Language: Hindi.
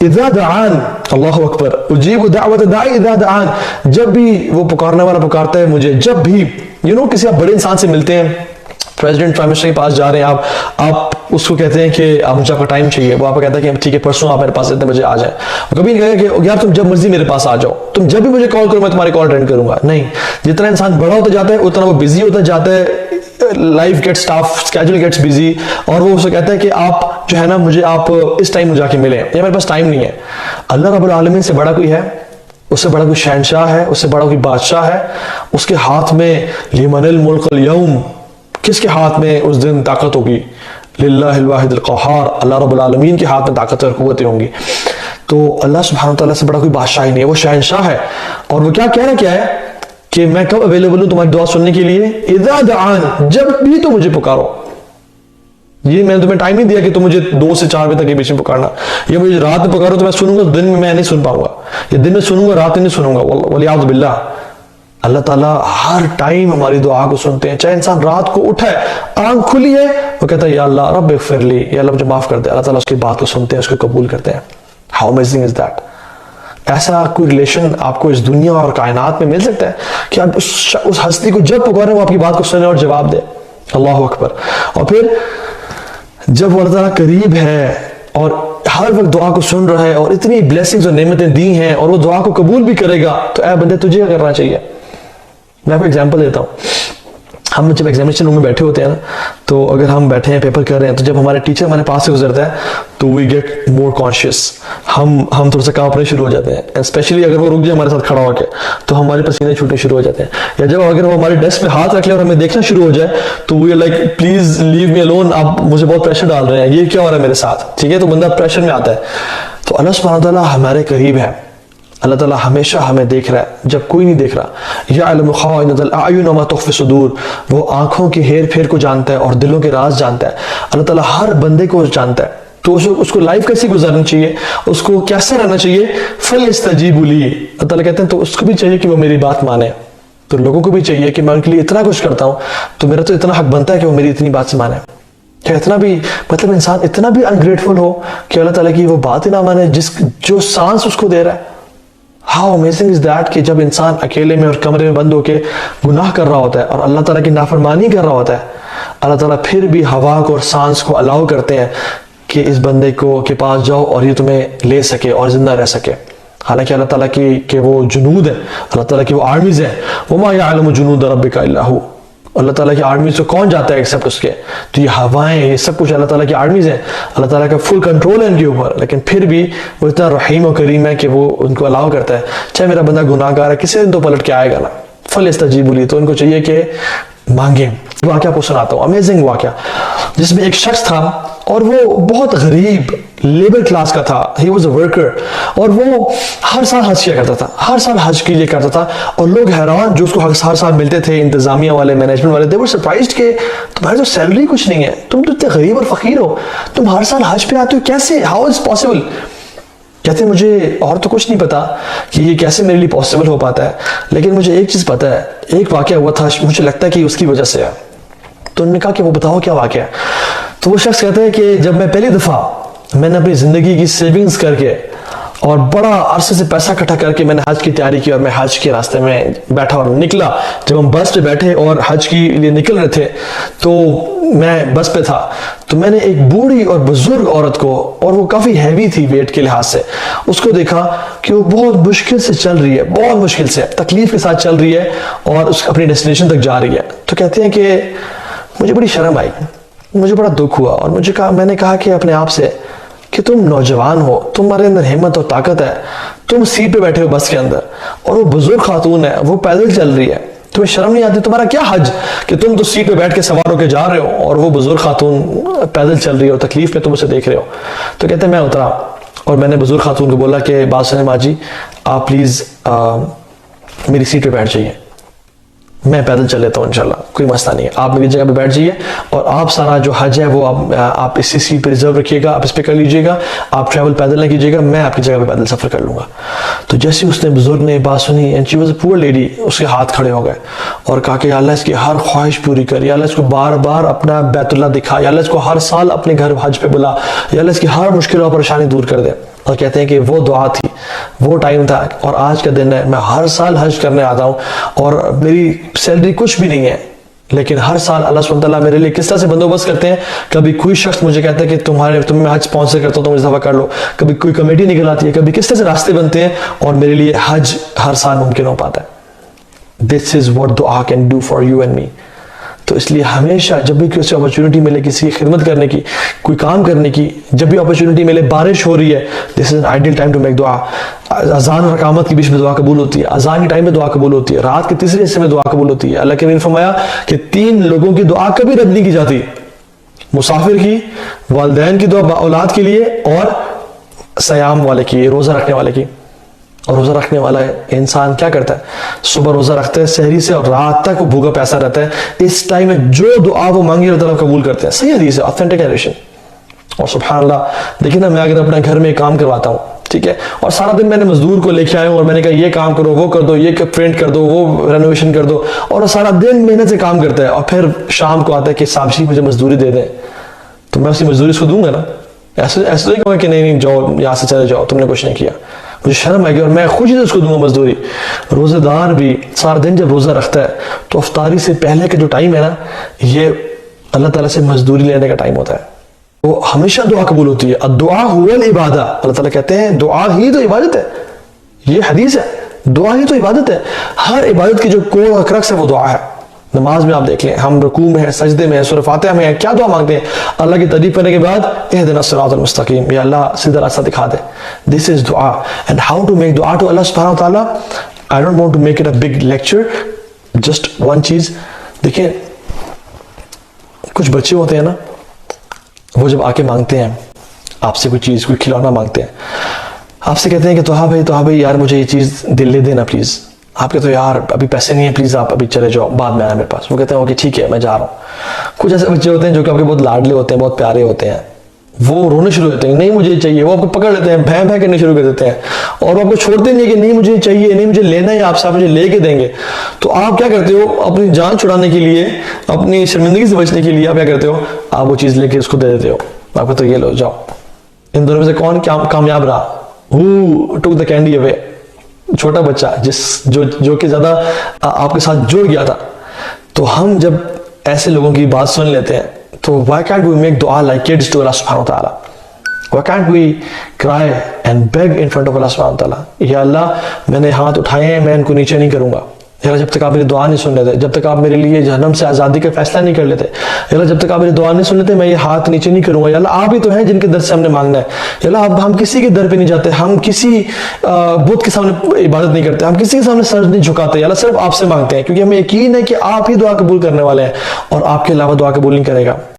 इज़ा दआन, अल्लाहु अकबर, उजीबु दावत दाई इज़ा दआन, जब भी वो पुकारने वाला पुकारता है मुझे, जब भी किसी आप बड़े इंसान से मिलते हैं, प्रेसिडेंट प्राइम मिनिस्टर के पास जा रहे हैं आप उसको कहते हैं कि आप मुझे आपका टाइम चाहिए, वो आपको कहता है कि ठीक है परसों आप मेरे पास इतने बजे आ जाए। कभी नहीं कहेगा कि यार तुम जब मर्जी मेरे पास आ जाओ, तुम जब भी मुझे कॉल करो मैं तुम्हारी कॉल अटेंड करूंगा। नहीं, जितना इंसान बड़ा होता जाता है उतना वो बिजी होता जाता है, life gets tough, schedule gets busy, और वो उससे कहता है कि आप जो है ना मुझे आप इस टाइम में जाके मिले, या मेरे पास टाइम नहीं है। अल्लाह रब्बुल आलमीन से बड़ा कोई है? उससे बड़ा कोई शहनशाह है? उससे बड़ा कोई बादशाह है? उसके हाथ में लिमनिल मुल्कुल यौम, किसके हाथ में उस दिन ताकत होगी? लिल्लाहिल वाहिदिल क़हार, अल्लाह रब्बुल आलमीन के हाथ में ताकत और कुव्वतें होंगी। तो अल्लाह सुब्हानहू तआला से बड़ा कोई बादशाह ही नहीं है, वो शहनशाह है। और वो क्या है कि मैं कब अवेलेबल हूं तुम्हारी दुआ सुनने के लिए? इज़ा दआन, जब भी तो मुझे पुकारो। ये मैंने तुम्हें टाइम नहीं दिया कि तुम मुझे 2 से 4 बजे तक के बीच में पुकारना, ये मुझे रात में पुकारो तो मैं सुनूंगा, दिन में मैं नहीं सुन पाऊंगा, ये दिन में सुनूंगा रात में नहीं सुनूंगा, वलियाउज़ बिल्लाह। अल्लाह ताला हर टाइम हमारी दुआ को सुनते हैं। चाहे इंसान रात को उठा है, आंख खुली है, वो कहता है या अल्लाह रब्ब इग़फ़िरली, या अल्लाह मुझे माफ कर दे, अल्लाह ताला उसकी बात को सुनते हैं, उसको कबूल करते हैं। How amazing is that. ऐसा कोई रिलेशन आपको इस दुनिया और कायनात में मिल सकता है कि आप उस हस्ती को जब पुकारें वो आपकी बात को सुने और जवाब दे। अल्लाह अकबर। और फिर जब वो अल्लाह ताला करीब है और हर वक्त दुआ को सुन रहा है और इतनी ब्लेसिंग्स और नेमतें दी हैं और वो दुआ को कबूल भी करेगा, तो ऐ बंदे तुझे क्या करना चाहिए? मैं आपको एग्जांपल देता हूँ। हम जब एग्जामिनेशन रूम में बैठे होते हैं ना, तो अगर हम बैठे हैं पेपर कर रहे हैं, तो जब हमारे टीचर हमारे पास से गुजरता है तो वी गेट मोर कॉन्शियस, हम थोड़ा सा कांपने शुरू हो जाते हैं। स्पेशली अगर वो रुक जाए हमारे साथ खड़ा होकर, तो हमारे पसीने छूटने शुरू हो जाते हैं। या जब अगर वो हमारे डेस्क पे हाथ रख ले और हमें देखना शुरू हो जाए, तो we are like please leave me alone, आप मुझे बहुत प्रेशर डाल रहे हैं, ये क्या हो रहा है मेरे साथ, ठीक है? तो बंदा प्रेशर में आता है। तो अल्लाह सुब्हानहू तआला हमारे करीब है, अल्लाह ताला हमेशा हमें देख रहा है जब कोई नहीं देख रहा। यअलमु ख़ाइनतल अयुन व मा तुख़फ़ी सुदूर, वो आंखों के हेर फेर को जानता है और दिलों के राज जानता है। अल्लाह ताला हर बंदे को जानता है, तो उसको लाइफ कैसी गुजारनी चाहिए, उसको कैसे रहना चाहिए। फ़लयस्तजीबू ली, अल्लाह ताला कहते हैं तो उसको भी चाहिए कि वो मेरी बात माने। तो लोगों को भी चाहिए कि मैं उनके लिए इतना कुछ करता हूँ, तो मेरा तो इतना हक बनता है कि वो मेरी इतनी बात से माने। क्या इतना भी मतलब इंसान इतना भी अनग्रेटफुल हो कि अल्लाह ताला की वो बात ही ना माने जो सांस उसको दे रहा है। हाउ अमेजिंग इज दैट कि जब इंसान अकेले में और कमरे में बंद होकर गुनाह कर रहा होता है और अल्लाह ताला की नाफरमानी कर रहा होता है, अल्लाह ताला फिर भी हवा को और सांस को अलाउ करते हैं कि इस बंदे को के पास जाओ और ये तुम्हें ले सके और जिंदा रह सके। हालांकि अल्लाह ताला की के वो जुनूद है, अल्लाह ताला की वो आर्मीज है। वमा यअलमु जुनूद रब्बिका इल्ला हु, अल्लाह ताला की आर्मी से कौन जाता है एक्सेप्ट उसके। तो ये हवाएं, ये सब कुछ अल्लाह ताला की आर्मीज है, अल्लाह ताला का फुल कंट्रोल है इनके ऊपर। लेकिन फिर भी वो इतना रहीम और करीम है कि वो उनको अलाउ करता है। चाहे मेरा बंदा गुनाहगार है, किसी दिन तो पलट के आएगा ना। फलयस्तजीबू ली, तो उनको चाहिए कि मांगे। वाक़या आपको सुनाता हूँ, अमेजिंग वाक़या, जिसमें एक शख्स था और वो बहुत गरीब लेबर क्लास का था। ही वॉज अ वर्कर, और वो हर साल हज किया करता था, हर साल हज के लिए करता था। और लोग हैरान जो उसको हर साल मिलते थे, इंतजामिया वाले, मैनेजमेंट वाले, दे वर सरप्राइज्ड कि तुम्हारी तो सैलरी कुछ नहीं है, तुम तो इतने गरीब और फकीर हो, तुम हर साल हज पे आते हो, कैसे, हाउ इज पॉसिबल? कहते मुझे और तो कुछ नहीं पता कि ये कैसे मेरे लिए पॉसिबल हो पाता है, लेकिन मुझे एक चीज़ पता है, एक वाक़या हुआ था, मुझे लगता है कि उसकी वजह से है। तो उन्होंने कहा कि वो बताओ क्या वाक़या है। तो वो शख्स कहता है कि जब मैं पहली दफ़ा मैंने अपनी ज़िंदगी की सेविंग्स करके और बड़ा अरसे से पैसा इकट्ठा करके मैंने हज की तैयारी की और मैं हज के रास्ते में बैठा और निकला। जब हम बस पे बैठे और हज के लिए निकल रहे थे, तो मैं बस पे था, तो मैंने एक बूढ़ी और बुजुर्ग औरत को, और वो काफ़ी हैवी थी वेट के लिहाज से, उसको देखा कि वो बहुत मुश्किल से चल रही है, बहुत मुश्किल से, तकलीफ के साथ चल रही है और उस अपनी डेस्टिनेशन तक जा रही है। तो कहते हैं कि मुझे बड़ी शर्म आई, मुझे बड़ा दुख हुआ, और मैंने कहा कि अपने आप से कि तुम नौजवान हो, तुम्हारे अंदर हिम्मत और ताकत है, तुम सीट पे बैठे हो बस के अंदर, और वो बुजुर्ग खातून है, वो पैदल चल रही है, तुम्हें शर्म नहीं आती? तुम्हारा क्या हज कि तुम तो सीट पे बैठ के सवार होकर जा रहे हो और वो बुजुर्ग खातून पैदल चल रही है और तकलीफ में तुम उसे देख रहे हो। तो कहते हैं मैं उतरा और मैंने बुजुर्ग खातून को बोला कि बात सुने माँ जी, आप प्लीज़ मेरी सीट पे बैठ जाइए, मैं पैदल चल लेता हूँ, इंशाल्लाह कोई मसला नहीं है, आप मेरी जगह पे बैठ जाइए और आप सारा जो हज है वो आप इसी सीट पे रिजर्व रखिएगा, आप इस पे कर लीजिएगा, आप ट्रैवल पैदल नहीं कीजिएगा, मैं आपकी जगह पे पैदल सफ़र कर लूँगा। तो जैसे उसने बुजुर्ग ने बात सुनी, and she was a poor lady, उसके हाथ खड़े हो गए और कहा कि अल्लाह इसकी हर ख्वाहिश पूरी कर, या अल्लाह इसको बार बार अपना बैतुल्लाह दिखा, या अल्लाह इसको हर साल अपने घर हज पे बुला, या अल्लाह इसकी हर मुश्किल और परेशानी दूर कर दे। और कहते हैं कि वो दुआ थी, वो टाइम था और आज का दिन है। मैं हर साल हज करने आता हूँ और मेरी सैलरी कुछ भी नहीं है, लेकिन हर साल अल्लाह सुब्हानहू व तआला मेरे लिए किस तरह से बंदोबस्त करते हैं। कभी कोई शख्स मुझे कहता है कि तुम्हें हज स्पॉन्सर करता हूँ, तुम इस दफा कर लो। कभी कोई कमेटी निकल आती है, कभी किस तरह से रास्ते बनते हैं और मेरे लिए हज हर साल मुमकिन हो पाता है। दिस इज व्हाट दुआ can do for you and me. तो इसलिए हमेशा जब भी किसी अपॉर्चुनिटी मिले, किसी की खिदमत करने की, कोई काम करने की, जब भी अपॉर्चुनिटी मिले, बारिश हो रही है, this is an ideal time to make दुआ। अजान और इकामत के बीच में दुआ कबूल होती है, अजान के टाइम में दुआ कबूल होती है, रात के तीसरे हिस्से में दुआ कबूल होती है। अल्लाह के नबी ने फरमाया कि 3 लोगों की दुआ कभी रद्द नहीं की जाती, मुसाफिर की, वालिदैन की दुआ औलाद के लिए, और सयाम वाले की, रोजा रखने वाले की। और रोजा रखने वाला इंसान क्या करता है? सुबह रोजा रखता है सहरी से और रात तक वो भूखा प्यासा रहता है। इस टाइम में जो दुआ वो मांगी अल्लाह ताला कबूल करते हैं। सही हदीस है, ऑथेंटिक नरेशन। और सुभान अल्लाह, देखिए ना, मैं अगर अपने घर में काम करवाता हूँ, ठीक है, और सारा दिन मैंने मजदूर को लेके आया हूँ और मैंने कहा ये काम करो, वो कर दो, ये पेंट कर दो, वो रेनोवेशन कर दो, और सारा दिन मेहनत से काम करता है, और फिर शाम को आता है कि साहब जी मुझे मजदूरी दे दें, तो मैं उसकी मजदूरी उसको दूंगा ना। ऐसे ऐसे नहीं कहूँगा कि नहीं जाओ यहाँ से चले जाओ, तुमने कुछ नहीं किया। मुझे शर्म आएगी और मैं खुद ही उसको दूंगा मजदूरी। रोजेदार भी सारा दिन जब रोजा रखता है तो अफ्तारी से पहले का जो टाइम है ना, ये अल्लाह ताला से मजदूरी लेने का टाइम होता है। तो हमेशा दुआ कबूल होती है। दुआ हुवल इबादा, अल्लाह ताला कहते हैं दुआ ही तो इबादत है। ये हदीस है, दुआ ही तो इबादत है। हर इबादत की जो कोर क्रक्स है वो दुआ है। नमाज में आप देख लें, हम रुकू में है, सजदे में है, सूरह फातिहा में है, क्या दुआ मांगते हैं? अल्लाह की तारीफ करने के बाद इहदिना सिरातल मुस्तकीम, या अल्लाह सीधा रास्ता दिखा दे। दिस इज दुआ। एंड हाउ टू मेक दुआ टू अल्लाह सुब्हानहू व तआला। I don't want to make it a big lecture, just one चीज। देखिए, कुछ बच्चे होते हैं ना, वो जब आके मांगते हैं आपसे कोई चीज, कोई खिलौना मांगते हैं, आपसे कहते हैं कि तो भाई यार मुझे ये चीज दिल ले देना प्लीज। आप कहते हो यार अभी पैसे नहीं है, प्लीज आप अभी चले जाओ, बाद में आना मेरे पास। वो कहते हैं ओके ठीक है मैं जा रहा हूँ। कुछ ऐसे बच्चे होते हैं जो कि आपके बहुत लाडले होते हैं, बहुत प्यारे होते हैं, वो रोने शुरू होते हैं, नहीं मुझे चाहिए। वो आपको पकड़ लेते हैं, भैं भैं करने शुरू कर देते हैं, और वो आपको छोड़ते नहीं कि नहीं मुझे चाहिए, नहीं मुझे लेना है आपसे, आप मुझे लेके देंगे। तो आप क्या करते हो? अपनी जान छुड़ाने के लिए, अपनी शर्मिंदगी से बचने के लिए आप क्या करते हो? आप वो चीज लेके उसको दे देते हो। आपको तो ये लो जाओ। इन दोनों में से कौन कामयाब रहा? Who took the candy away? छोटा बच्चा जो कि ज्यादा आपके साथ जुड़ गया था। तो हम जब ऐसे लोगों की बात सुन लेते हैं तो why can't we make dua like kids to Allah subhanahu wa ta'ala? Why can't we cry and beg in front of Allah subhanahu wa ta'ala? या अल्लाह मैंने हाथ उठाए हैं, मैं इनको नीचे नहीं करूंगा। या जब तक आप मेरी दुआ नहीं सुन लेते, जब तक आप मेरे लिए जहन्नम से आज़ादी का फैसला नहीं कर लेते, या जब तक आप मेरी दुआ नहीं सुन लेते, मैं ये हाथ नीचे नहीं करूंगा। या आप ही तो हैं जिनके दर से हमने मांगना है। या अब हम किसी के दर पे नहीं जाते, हम किसी बुत के सामने इबादत नहीं करते, हम किसी के सामने सर नहीं झुकाते। या सिर्फ आपसे मांगते हैं, क्योंकि हमें यकीन है कि आप ही दुआ कबूल करने वाले हैं और आपके अलावा दुआ कबूल नहीं करेगा।